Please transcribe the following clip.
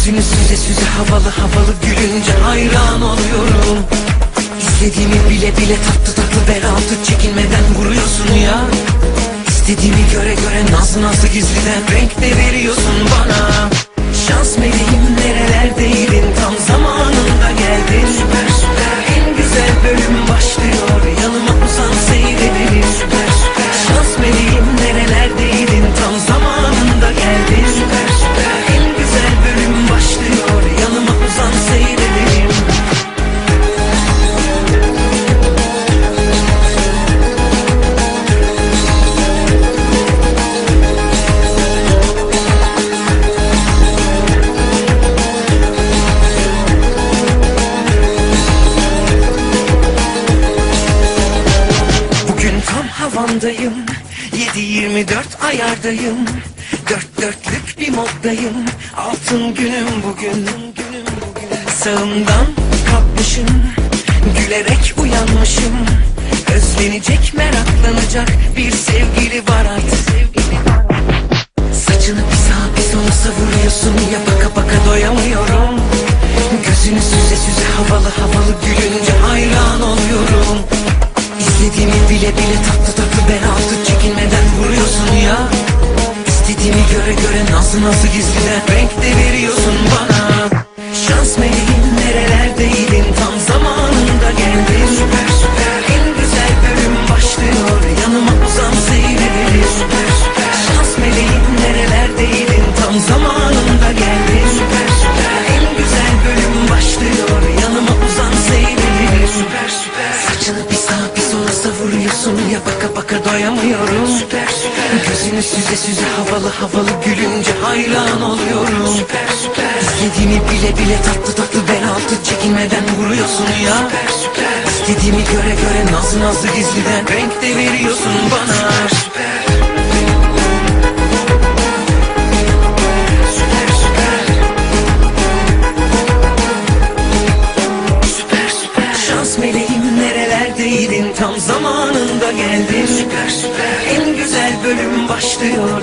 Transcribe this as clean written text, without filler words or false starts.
Gözünü süze süze havalı havalı gülünce hayran oluyorum. İstediğimi bile bile tatlı tatlı bel altı çekinmeden vuruyorsun ya. İstediğimi göre göre nazlı nazlı gizliden renk de veriyorsun bana. Şans meleğim nerelerdeydin, tam zamanında geldin. Süper süper, en güzel bölüm başlıyor, yanıma uzan seyredelim. Süper süper, şans meleğim nerelerdeydin, tam zamanında geldin. Süper süper, en güzel bölüm başlıyor, yanıma uzan seyredelim. Havandayım, 7-24 ayardayım. Dört dörtlük bir moddayım, altın günüm bugün. Sağımdan kalkmışım, gülerek uyanmışım. Özlenecek, meraklanacak bir sevgili var artık. Saçını bir sağa bir sola savuruyorsun ya, baka baka doyamıyorum. Gözünü süze süze havalı havalı gülünce hayran oluyorum. İstediğimi bile bile tatlı tatlı bel altı çekinmeden vuruyorsun ya. İstediğimi göre göre nazlı nazlı gizliden renk de veriyorsun bana. Şans meleğim nerelerdeydin, tam zamanında geldin. Süper süper, en güzel bölüm başlıyor, yanıma uzan seyredelim. Süper süper, şans meleğim nerelerdeydin, tam zamanında geldin. Süper süper, en güzel bölüm başlıyor, yanıma uzan seyredelim. Süper süper, saçını bir sağa bir sola savuruyorsun ya, baka baka doyamıyorum. Süper süper, gözünü süze süze havalı havalı gülünce hayran oluyorum. Süper süper, İstediğimi bile bile tatlı tatlı bel altı çekinmeden vuruyorsun ya. Süper süper, İstediğimi göre göre nazlı nazlı gizliden renk de veriyorsun bana. Süper süper, şans meleğim nerelerdeydin, tam zamanında geldin. Süper süper, en güzel bölüm başlıyor,